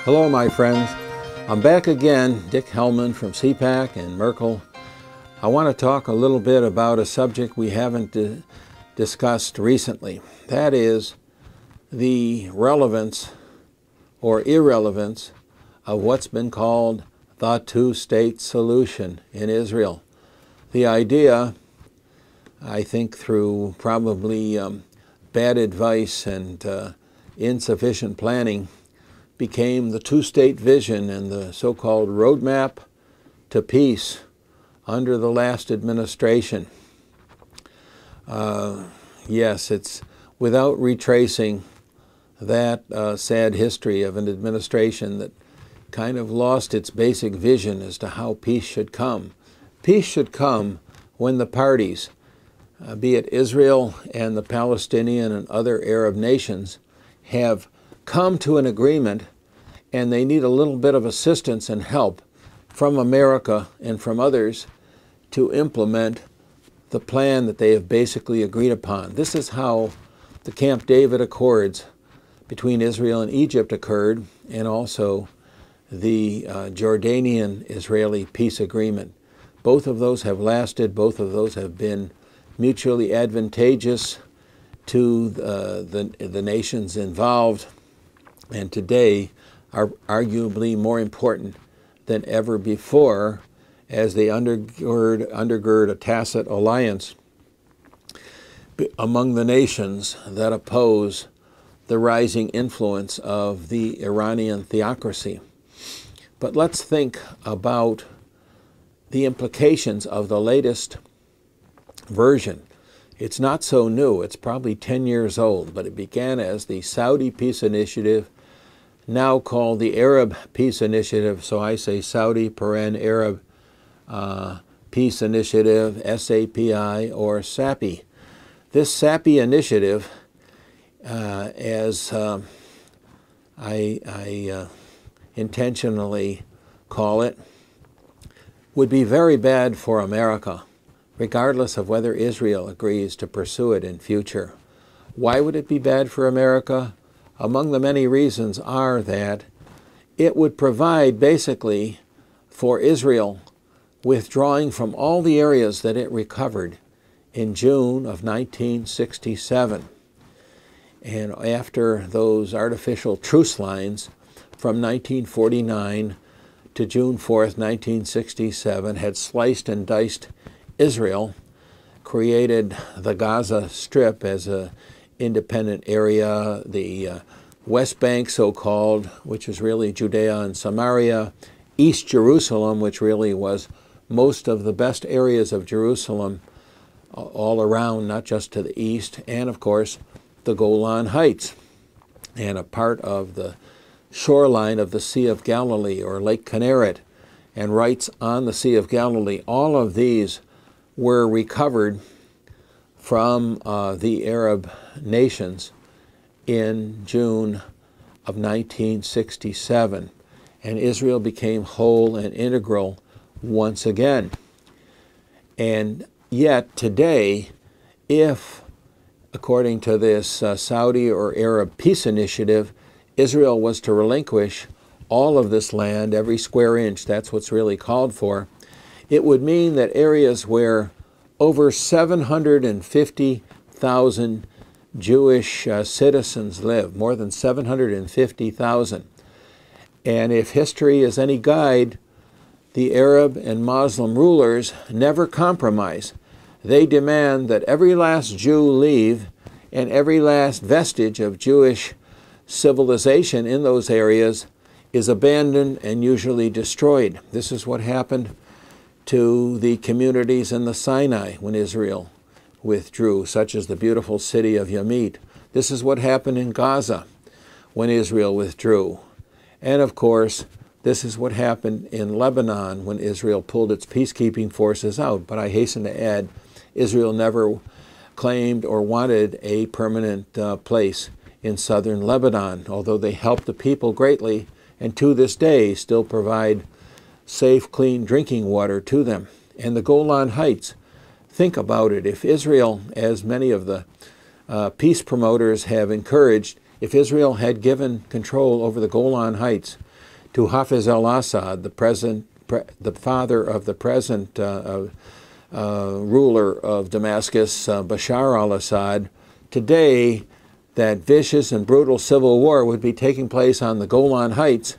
Hello, my friends. I'm back again, Dick Hellman from SAPI and Merkel. I want to talk a little bit about a subject we haven't discussed recently. That is the relevance or irrelevance of what's been called the two-state solution in Israel. The idea, I think through probably bad advice and insufficient planning, became the two-state vision and the so-called roadmap to peace under the last administration. Yes, it's without retracing that sad history of an administration that kind of lost its basic vision as to how peace should come. Peace should come when the parties, be it Israel and the Palestinian and other Arab nations, have come to an agreement, and they need a little bit of assistance and help from America and from others to implement the plan that they have basically agreed upon. This is how the Camp David Accords between Israel and Egypt occurred, and also the Jordanian-Israeli peace agreement. Both of those have lasted. Both of those have been mutually advantageous to the nations involved, and today are arguably more important than ever before as they undergird a tacit alliance among the nations that oppose the rising influence of the Iranian theocracy. But let's think about the implications of the latest version. It's not so new. It's probably 10 years old, but it began as the Saudi Peace Initiative, now called the Arab Peace Initiative. So I say Saudi Arab Peace Initiative, SAPI, or SAPI. This SAPI initiative, as I intentionally call it, would be very bad for America, regardless of whether Israel agrees to pursue it in future. Why would it be bad for America? Among the many reasons are that it would provide basically for Israel withdrawing from all the areas that it recovered in June of 1967. And after those artificial truce lines from 1949 to June 4th, 1967 had sliced and diced Israel, created the Gaza Strip as an independent area, the West Bank, so-called, which is really Judea and Samaria, East Jerusalem, which really was most of the best areas of Jerusalem all around, not just to the east, and of course the Golan Heights, and a part of the shoreline of the Sea of Galilee or Lake Kinneret, and rights on the Sea of Galilee. All of these were recovered from the Arab nations in June of 1967, and Israel became whole and integral once again. And yet today, if, according to this Saudi or Arab Peace Initiative, Israel was to relinquish all of this land, every square inch, that's what's really called for, it would mean that areas where over 750,000 Jewish citizens live, more than 750,000. And if history is any guide, the Arab and Muslim rulers never compromise. They demand that every last Jew leave, and every last vestige of Jewish civilization in those areas is abandoned and usually destroyed. This is what happened to the communities in the Sinai when Israel withdrew, such as the beautiful city of Yamit. This is what happened in Gaza when Israel withdrew. And of course, this is what happened in Lebanon when Israel pulled its peacekeeping forces out. But I hasten to add, Israel never claimed or wanted a permanent place in southern Lebanon, although they helped the people greatly and to this day still provide safe, clean drinking water to them. And the Golan Heights, think about it. If Israel, as many of the peace promoters have encouraged, if Israel had given control over the Golan Heights to Hafiz al-Assad, the father of the present ruler of Damascus, Bashar al-Assad, today that vicious and brutal civil war would be taking place on the Golan Heights,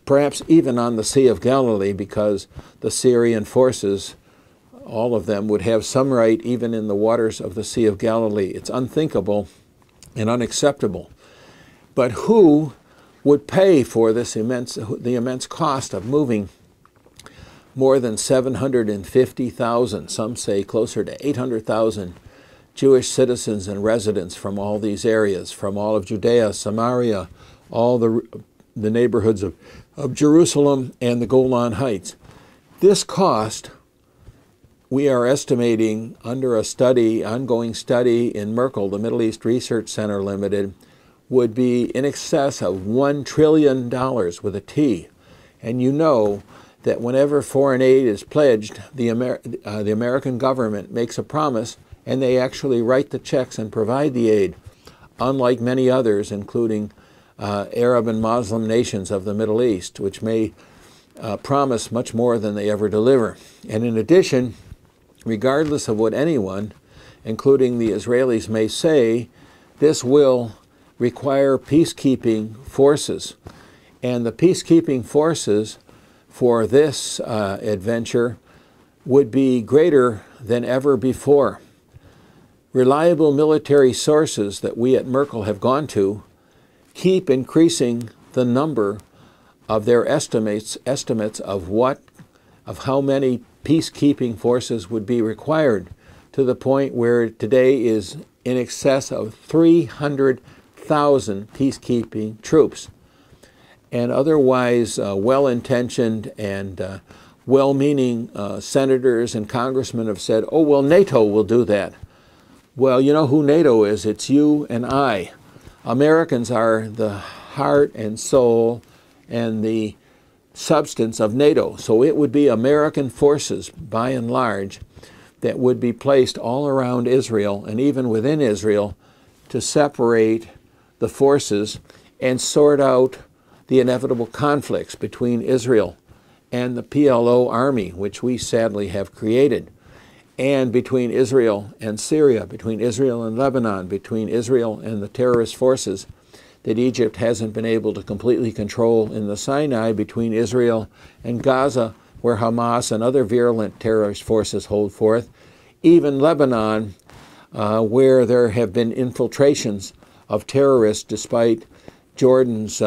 perhaps even on the Sea of Galilee, because the Syrian forces, all of them, would have some right even in the waters of the Sea of Galilee. It's unthinkable and unacceptable. But who would pay for this the immense cost of moving more than 750,000, some say closer to 800,000 Jewish citizens and residents from all these areas, from all of Judea, Samaria, all the neighborhoods of Jerusalem and the Golan Heights? This cost, we are estimating under a ongoing study in Merkel, the Middle East Research Center Limited, would be in excess of $1 trillion with a T. And you know that whenever foreign aid is pledged, the American government makes a promise and they actually write the checks and provide the aid, unlike many others, including Arab and Muslim nations of the Middle East, which may promise much more than they ever deliver. And in addition, regardless of what anyone, including the Israelis, may say, this will require peacekeeping forces. And the peacekeeping forces for this adventure would be greater than ever before. Reliable military sources that we at Merkel have gone to keep increasing the number of their estimates of how many peacekeeping forces would be required, to the point where today is in excess of 300,000 peacekeeping troops. And otherwise well-intentioned and well-meaning senators and congressmen have said, oh, well, NATO will do that. Well, you know who NATO is. It's you and I. Americans are the heart and soul and the substance of NATO. So it would be American forces, by and large, that would be placed all around Israel and even within Israel to separate the forces and sort out the inevitable conflicts between Israel and the PLO army, which we sadly have created, and between Israel and Syria, between Israel and Lebanon, between Israel and the terrorist forces that Egypt hasn't been able to completely control in the Sinai, between Israel and Gaza, where Hamas and other virulent terrorist forces hold forth, even Lebanon, where there have been infiltrations of terrorists despite Jordan's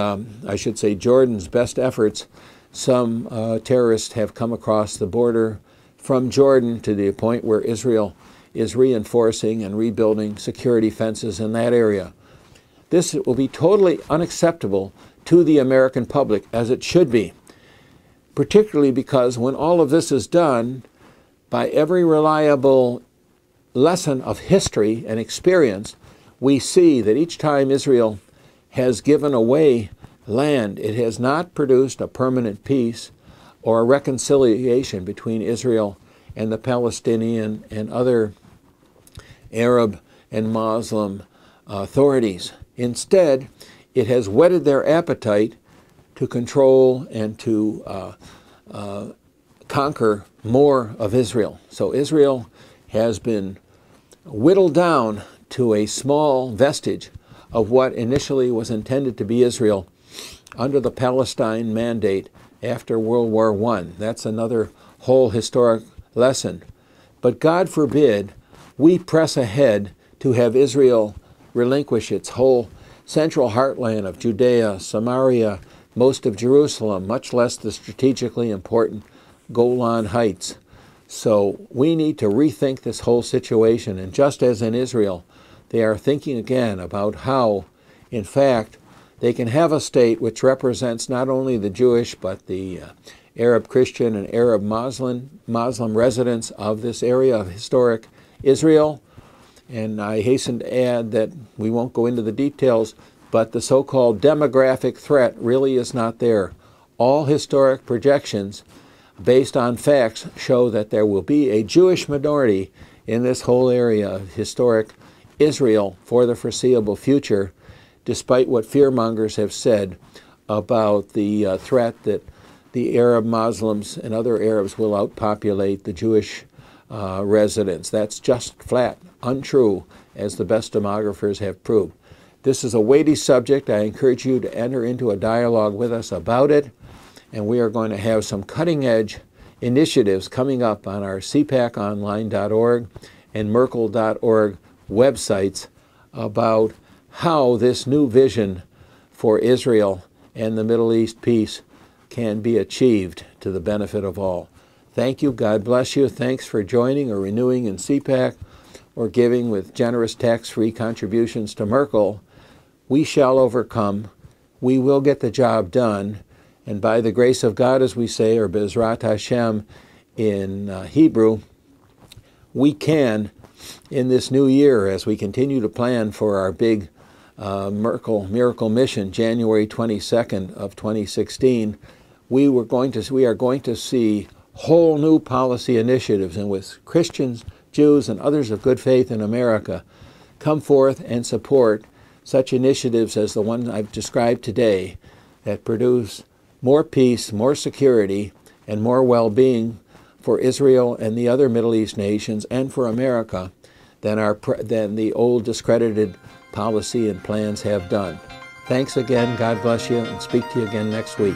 best efforts. Some terrorists have come across the border from Jordan to the point where Israel is reinforcing and rebuilding security fences in that area. This will be totally unacceptable to the American public, as it should be, particularly because when all of this is done, by every reliable lesson of history and experience, we see that each time Israel has given away land, it has not produced a permanent peace or a reconciliation between Israel and the Palestinian and other Arab and Muslim authorities. Instead, it has whetted their appetite to control and to conquer more of Israel. So Israel has been whittled down to a small vestige of what initially was intended to be Israel under the Palestine Mandate after World War I. That's another whole historic lesson. But God forbid we press ahead to have Israel relinquish its whole central heartland of Judea, Samaria, most of Jerusalem, much less the strategically important Golan Heights. So we need to rethink this whole situation. And just as in Israel, they are thinking again about how, in fact, they can have a state which represents not only the Jewish but the Arab Christian and Arab Muslim residents of this area of historic Israel. And I hasten to add that we won't go into the details, but the so-called demographic threat really is not there. All historic projections based on facts show that there will be a Jewish minority in this whole area of historic Israel for the foreseeable future, despite what fearmongers have said about the threat that the Arab Muslims and other Arabs will outpopulate the Jewish residents. That's just flat untrue, as the best demographers have proved. This is a weighty subject. I encourage you to enter into a dialogue with us about it, and we are going to have some cutting-edge initiatives coming up on our cpaconline.org and merkel.org websites about how this new vision for Israel and the Middle East peace can be achieved to the benefit of all. Thank you. God bless you. Thanks for joining or renewing in CPAC or giving with generous tax-free contributions to Merkel. We shall overcome. We will get the job done. And by the grace of God, as we say, or Bezrat Hashem in Hebrew, we can, in this new year, as we continue to plan for our big Merkel Miracle Mission, January 22nd of 2016, we are going to see whole new policy initiatives, and with Christians, Jews, and others of good faith in America come forth and support such initiatives as the one I've described today that produce more peace, more security, and more well-being for Israel and the other Middle East nations and for America than the old discredited policy and plans have done. Thanks again. God bless you, and speak to you again next week.